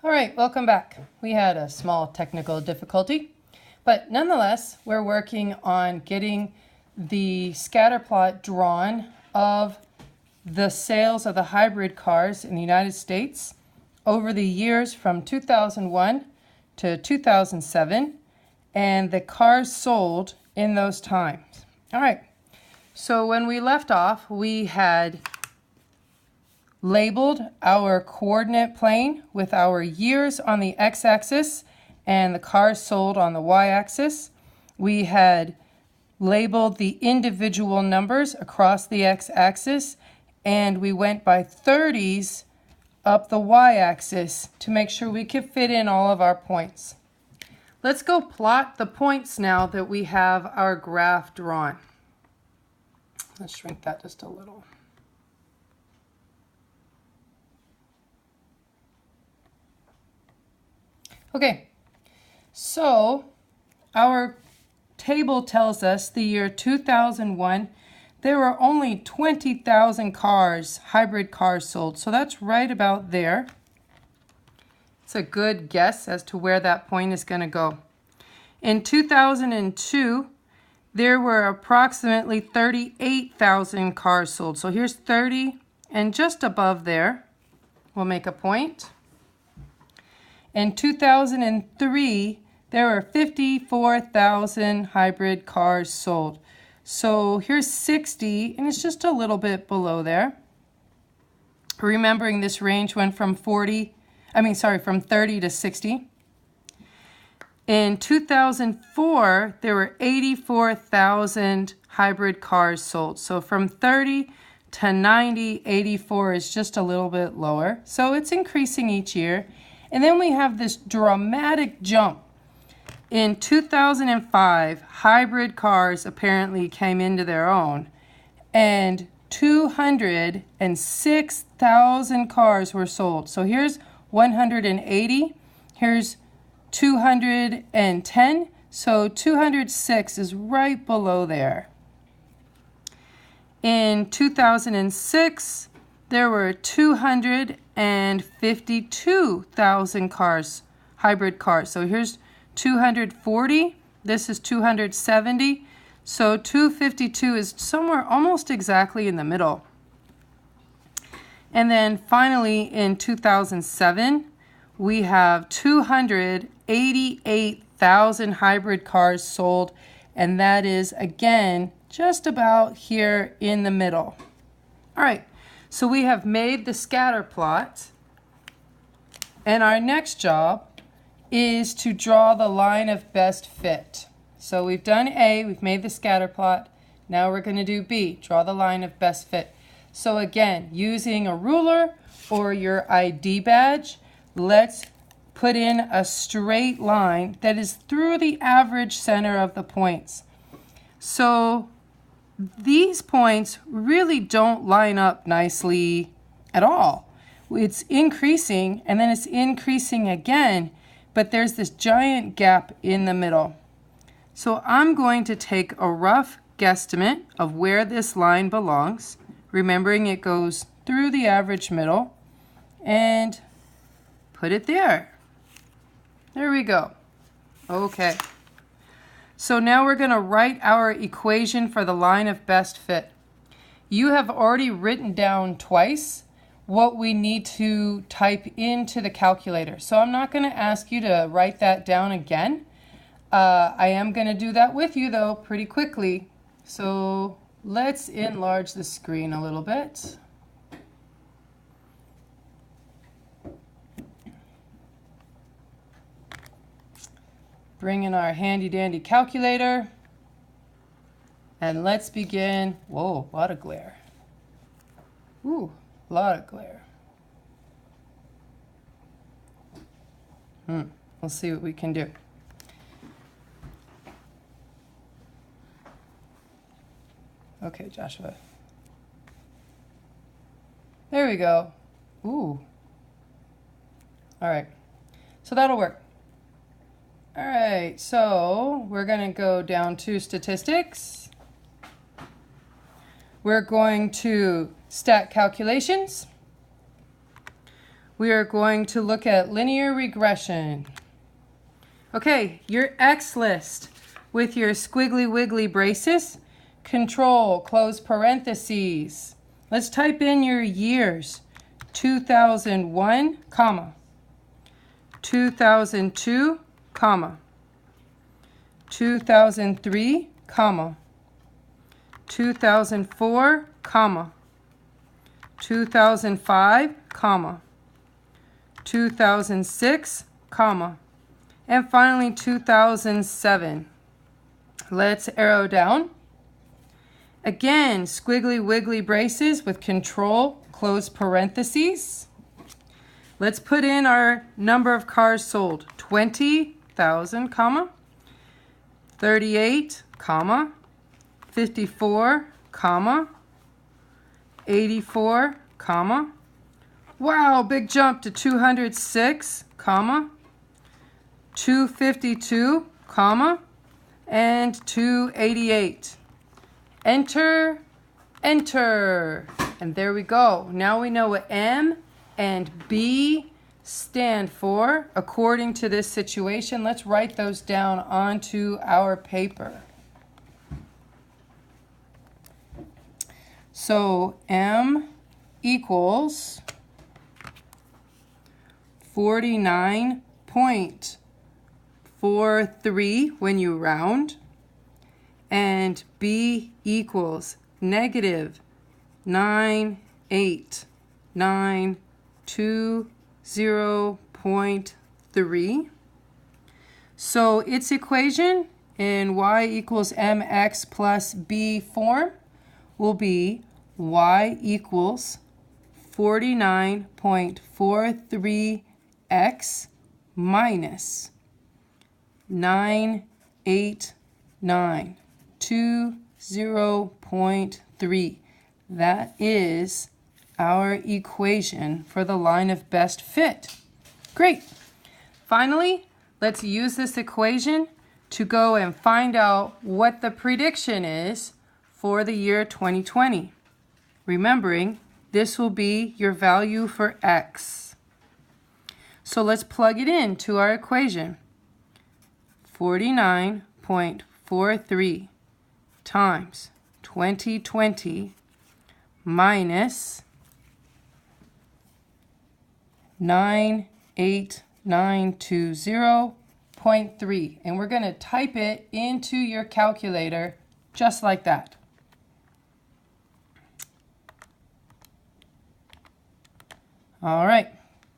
All right, welcome back. We had a small technical difficulty, but nonetheless, we're working on getting the scatter plot drawn of the sales of the hybrid cars in the United States over the years from 2001 to 2007 and the cars sold in those times. All right, so when we left off, we had labeled our coordinate plane with our years on the x-axis and the cars sold on the y-axis. We had labeled the individual numbers across the x-axis, and we went by 30s up the y-axis to make sure we could fit in all of our points. Let's go plot the points now that we have our graph drawn. Let's shrink that just a little. Okay, so our table tells us the year 2001, there were only 20,000 cars, hybrid cars sold. So that's right about there. It's a good guess as to where that point is going to go. In 2002, there were approximately 38,000 cars sold. So here's 30, and just above there, we'll make a point. In 2003, there were 54,000 hybrid cars sold. So here's 60, and it's just a little bit below there. Remembering this range went from from 30 to 60. In 2004, there were 84,000 hybrid cars sold. So from 30 to 90, 84 is just a little bit lower. So it's increasing each year. And then we have this dramatic jump. In 2005, hybrid cars apparently came into their own, and 206,000 cars were sold. So here's 180, here's 210, so 206 is right below there. In 2006, there were 252,000 cars, hybrid cars. So here's 240, this is 270, so 252 is somewhere almost exactly in the middle. And then finally in 2007, we have 288,000 hybrid cars sold, and that is again just about here in the middle. All right. So we have made the scatter plot, and our next job is to draw the line of best fit. So we've done A, we've made the scatter plot. Now we're going to do B, draw the line of best fit. So again, using a ruler or your ID badge, let's put in a straight line that is through the average center of the points. So these points really don't line up nicely at all. It's increasing and then it's increasing again, but there's this giant gap in the middle. So I'm going to take a rough guesstimate of where this line belongs, remembering it goes through the average middle, and put it there. There we go. Okay. So now we're going to write our equation for the line of best fit. You have already written down twice what we need to type into the calculator. So I'm not going to ask you to write that down again. I am going to do that with you though pretty quickly. So let's enlarge the screen a little bit. Bring in our handy dandy calculator, and let's begin. Whoa, a lot of glare. Ooh, a lot of glare. We'll see what we can do. Okay, Joshua. There we go. Ooh. All right, so that'll work. All right, so we're going to go down to statistics. We're going to stat calculations. we are going to look at linear regression. Okay, your X list with your squiggly wiggly braces, control, close parentheses. Let's type in your years. 2001, comma. 2002, comma. 2003, comma. 2004, comma. 2005, comma. 2006, comma. And finally 2007. Let's arrow down. Again, squiggly wiggly braces with control, close parentheses. Let's put in our number of cars sold. 20,000, comma. 38, comma. 54, comma. 84, comma. Wow, big jump to 206, comma. 252, comma. And 288. Enter, enter. And there we go. Now we know what M and B stand for according to this situation. Let's write those down onto our paper. So M equals 49.43 when you round, and B equals negative 98,920.3. So its equation in y equals mx plus b form will be y equals 49.43x minus 98920.3. That is our equation for the line of best fit. Great. Finally, let's use this equation to go and find out what the prediction is for the year 2020. Remembering, this will be your value for x. So let's plug it into our equation. 49.43 times 2020 minus 98920.3. And we're going to type it into your calculator just like that. All right,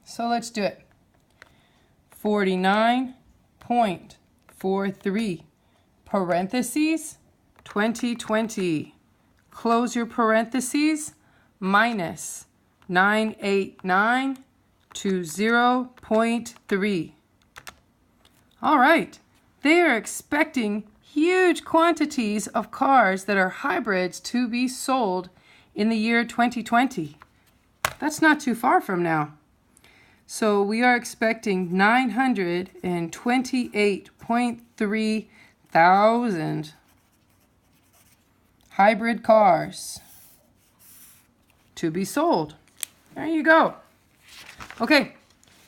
so let's do it. 49.43 parentheses 2020. Close your parentheses, minus 98920.3. All right, they are expecting huge quantities of cars that are hybrids to be sold in the year 2020. That's not too far from now. So we are expecting 928.3 thousand hybrid cars to be sold. There you go. Okay,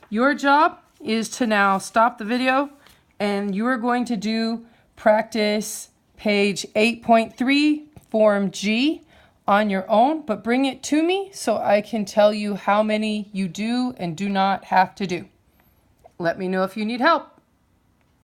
your job is to now stop the video and you are going to do practice page 8.3, Form G, on your own, but bring it to me so I can tell you how many you do and do not have to do. Let me know if you need help.